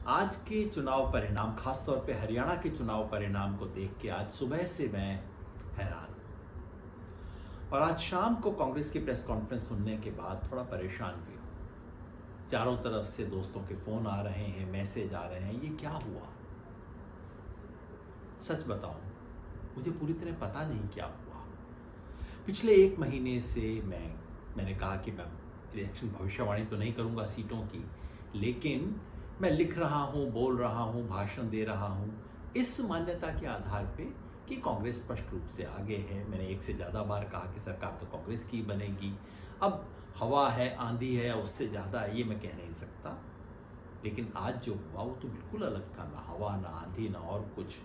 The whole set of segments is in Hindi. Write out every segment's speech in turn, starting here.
आज के चुनाव परिणाम, खासतौर पे हरियाणा के चुनाव परिणाम को देख के आज सुबह से मैं हैरान हूं। और आज शाम को कांग्रेस की प्रेस कॉन्फ्रेंस सुनने के बाद थोड़ा परेशान भी हूं। चारों तरफ से दोस्तों के फोन आ रहे हैं, मैसेज आ रहे हैं, ये क्या हुआ? सच बताऊं, मुझे पूरी तरह पता नहीं क्या हुआ। पिछले एक महीने से मैंने कहा कि मैं इलेक्शन भविष्यवाणी तो नहीं करूंगा सीटों की, लेकिन मैं लिख रहा हूं, बोल रहा हूं, भाषण दे रहा हूं इस मान्यता के आधार पे कि कांग्रेस स्पष्ट रूप से आगे है। मैंने एक से ज़्यादा बार कहा कि सरकार तो कांग्रेस की बनेगी। अब हवा है, आंधी है, उससे ज़्यादा ये मैं कह नहीं सकता। लेकिन आज जो हुआ वो तो बिल्कुल अलग था। ना हवा, ना आंधी, ना और कुछ,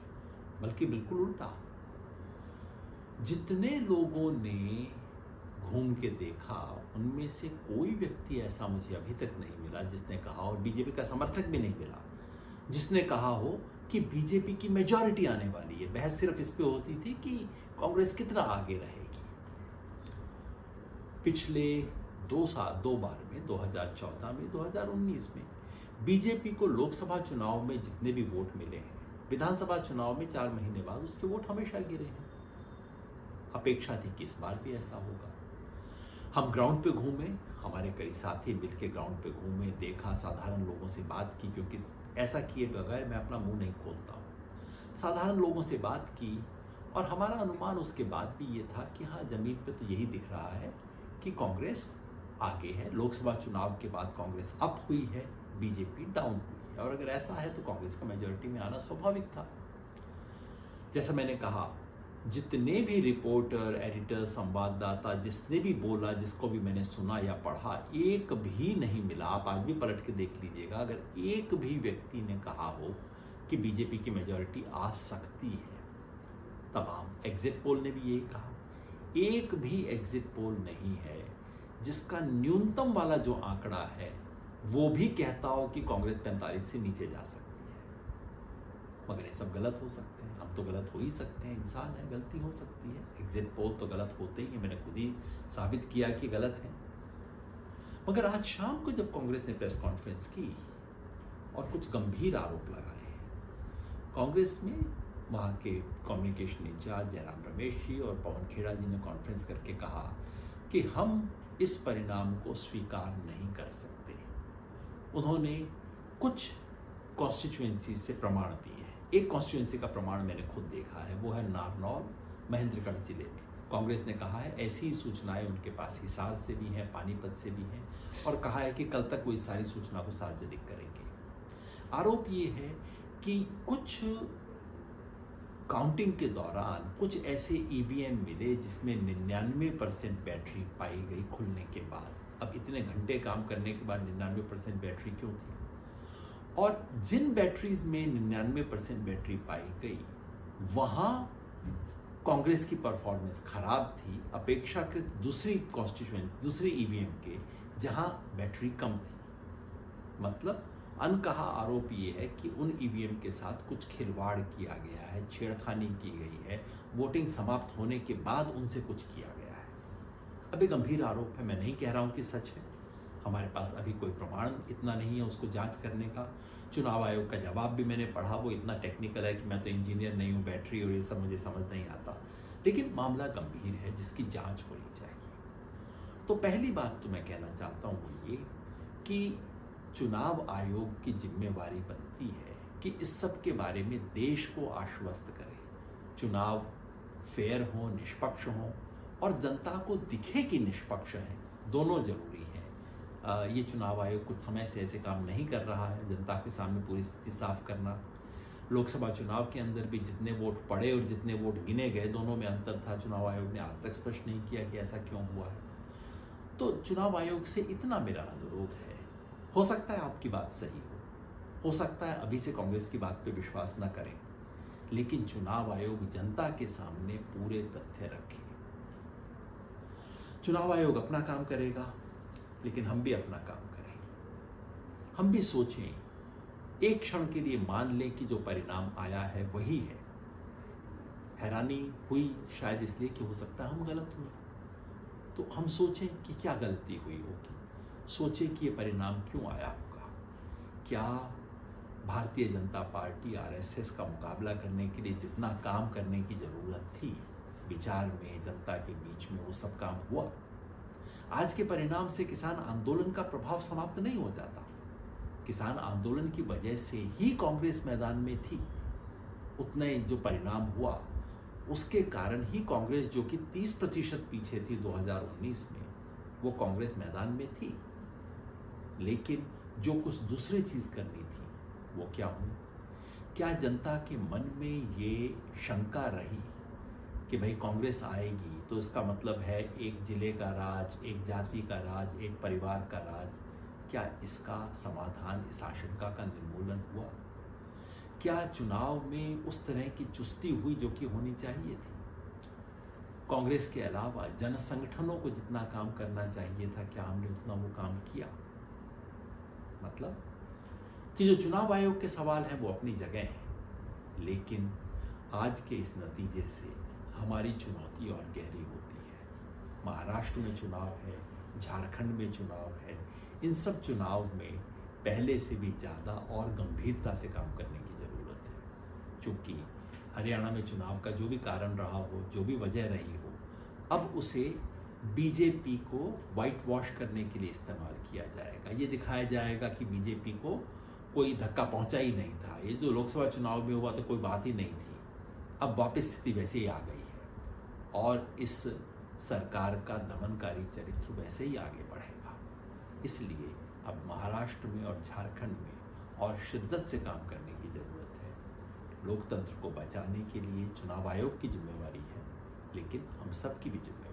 बल्कि बिल्कुल उल्टा। जितने लोगों ने घूम के देखा, उनमें से कोई व्यक्ति ऐसा मुझे अभी तक नहीं मिला जिसने कहा, और बीजेपी का समर्थक भी नहीं मिला जिसने कहा हो कि बीजेपी की मेजॉरिटी आने वाली है। बहस सिर्फ इस पे होती थी कि कांग्रेस कितना आगे रहेगी। पिछले दो बार में, 2014 में, 2019 में बीजेपी को लोकसभा चुनाव में जितने भी वोट मिले हैं, विधानसभा चुनाव में 4 महीने बाद उसके वोट हमेशा गिरे हैं। अपेक्षा थी कि इस बार भी ऐसा होगा। हम ग्राउंड पे घूमे, हमारे कई साथी मिलकर ग्राउंड पे घूमे, देखा, साधारण लोगों से बात की, क्योंकि ऐसा किए बगैर मैं अपना मुंह नहीं खोलता हूँ। साधारण लोगों से बात की और हमारा अनुमान उसके बाद भी ये था कि हाँ, जमीन पे तो यही दिख रहा है कि कांग्रेस आगे है। लोकसभा चुनाव के बाद कांग्रेस अप हुई है, बीजेपी डाउन हुई है, और अगर ऐसा है तो कांग्रेस का मेजॉरिटी में आना स्वाभाविक था। जैसा मैंने कहा, जितने भी रिपोर्टर, एडिटर, संवाददाता, जिसने भी बोला, जिसको भी मैंने सुना या पढ़ा, एक भी नहीं मिला। आप आज भी पलट के देख लीजिएगा, अगर एक भी व्यक्ति ने कहा हो कि बीजेपी की मेजॉरिटी आ सकती है। तमाम एग्जिट पोल ने भी यही कहा। एक भी एग्जिट पोल नहीं है जिसका न्यूनतम वाला जो आंकड़ा है वो भी कहता हो कि कांग्रेस 45 से नीचे जा सकती है। मगर ये सब गलत हो सकते हैं। हम तो गलत हो ही सकते हैं, इंसान है, गलती हो सकती है। एग्जिट पोल तो गलत होते ही हैं, मैंने खुद ही साबित किया कि गलत है। मगर आज शाम को जब कांग्रेस ने प्रेस कॉन्फ्रेंस की और कुछ गंभीर आरोप लगाए हैं, कांग्रेस में वहाँ के कम्युनिकेशन इंचार्ज जयराम रमेश जी और पवन खेड़ा जी ने कॉन्फ्रेंस करके कहा कि हम इस परिणाम को स्वीकार नहीं कर सकते। उन्होंने कुछ कॉन्स्टिट्यूएंसी से प्रमाण दिए हैं। एक कॉन्स्टिट्यूएंसी का प्रमाण मैंने खुद देखा है, वो है नारनौल, महेंद्रगढ़ जिले में। कांग्रेस ने कहा है ऐसी सूचनाएं उनके पास हिसार से भी हैं, पानीपत से भी हैं, और कहा है कि कल तक वो इस सारी सूचना को सार्वजनिक करेंगे। आरोप ये है कि कुछ काउंटिंग के दौरान कुछ ऐसे ईवीएम मिले जिसमें 99% बैटरी पाई गई खुलने के बाद। अब इतने घंटे काम करने के बाद 99% बैटरी क्यों थी? और जिन बैटरीज में 99% बैटरी पाई गई, वहां कांग्रेस की परफॉर्मेंस खराब थी अपेक्षाकृत दूसरी कॉन्स्टिट्यूएंसी, दूसरे ईवीएम के, जहां बैटरी कम थी। मतलब अनकहा आरोप ये है कि उन ईवीएम के साथ कुछ खिलवाड़ किया गया है, छेड़खानी की गई है, वोटिंग समाप्त होने के बाद उनसे कुछ किया गया है। अभी गंभीर आरोप है, मैं नहीं कह रहा हूं कि सच है। हमारे पास अभी कोई प्रमाण इतना नहीं है उसको जांच करने का। चुनाव आयोग का जवाब भी मैंने पढ़ा, वो इतना टेक्निकल है कि मैं तो इंजीनियर नहीं हूँ, बैटरी और ये सब मुझे समझ नहीं आता। लेकिन मामला गंभीर है जिसकी जांच होनी चाहिए। तो पहली बात तो मैं कहना चाहता हूँ वो ये कि चुनाव आयोग की जिम्मेवारी बनती है कि इस सब के बारे में देश को आश्वस्त करे। चुनाव फेयर हो, निष्पक्ष हो, और जनता को दिखे कि निष्पक्ष है, दोनों जरूरी है। ये चुनाव आयोग कुछ समय से ऐसे काम नहीं कर रहा है। जनता के सामने पूरी स्थिति साफ करना, लोकसभा चुनाव के अंदर भी जितने वोट पड़े और जितने वोट गिने गए, दोनों में अंतर था। चुनाव आयोग ने आज तक स्पष्ट नहीं किया कि ऐसा क्यों हुआ है। तो चुनाव आयोग से इतना मेरा अनुरोध है, हो सकता है आपकी बात सही हो सकता है अभी से कांग्रेस की बात पे विश्वास न करें, लेकिन चुनाव आयोग जनता के सामने पूरे तथ्य रखे। चुनाव आयोग अपना काम करेगा, लेकिन हम भी अपना काम करें। हम भी सोचें, एक क्षण के लिए मान लें कि जो परिणाम आया है वही है। हैरानी हुई शायद इसलिए कि हो सकता है हम गलत हुए, तो हम सोचें कि क्या गलती हुई होगी, सोचें कि ये परिणाम क्यों आया होगा। क्या भारतीय जनता पार्टी आरएसएस का मुकाबला करने के लिए जितना काम करने की ज़रूरत थी, विचार में, जनता के बीच में, वो सब काम हुआ। आज के परिणाम से किसान आंदोलन का प्रभाव समाप्त नहीं हो जाता। किसान आंदोलन की वजह से ही कांग्रेस मैदान में थी। उतने जो परिणाम हुआ उसके कारण ही कांग्रेस, जो कि 30% पीछे थी 2019 में, वो कांग्रेस मैदान में थी। लेकिन जो कुछ दूसरी चीज़ करनी थी वो क्या हुई? क्या जनता के मन में ये शंका रही कि भाई कांग्रेस आएगी तो इसका मतलब है एक जिले का राज, एक जाति का राज, एक परिवार का राज? क्या इसका समाधान, इस आशंका का निर्मूलन हुआ? क्या चुनाव में उस तरह की चुस्ती हुई जो कि होनी चाहिए थी? कांग्रेस के अलावा जन संगठनों को जितना काम करना चाहिए था, क्या हमने उतना वो काम किया? मतलब कि जो चुनाव आयोग के सवाल हैं वो अपनी जगह हैं, लेकिन आज के इस नतीजे से हमारी चुनौती और गहरी होती है। महाराष्ट्र में चुनाव है, झारखंड में चुनाव है। इन सब चुनाव में पहले से भी ज़्यादा और गंभीरता से काम करने की ज़रूरत है, क्योंकि हरियाणा में चुनाव का जो भी कारण रहा हो, जो भी वजह रही हो, अब उसे बीजेपी को वाइट वॉश करने के लिए इस्तेमाल किया जाएगा। ये दिखाया जाएगा कि बीजेपी को कोई धक्का पहुंचा ही नहीं था, ये जो लोकसभा चुनाव में हुआ तो कोई बात ही नहीं थी। अब वापस स्थिति वैसे ही आ गई है और इस सरकार का दमनकारी चरित्र वैसे ही आगे बढ़ेगा। इसलिए अब महाराष्ट्र में और झारखंड में और शिद्दत से काम करने की ज़रूरत है। लोकतंत्र को बचाने के लिए चुनाव आयोग की जिम्मेवारी है, लेकिन हम सब की भी जिम्मेवारी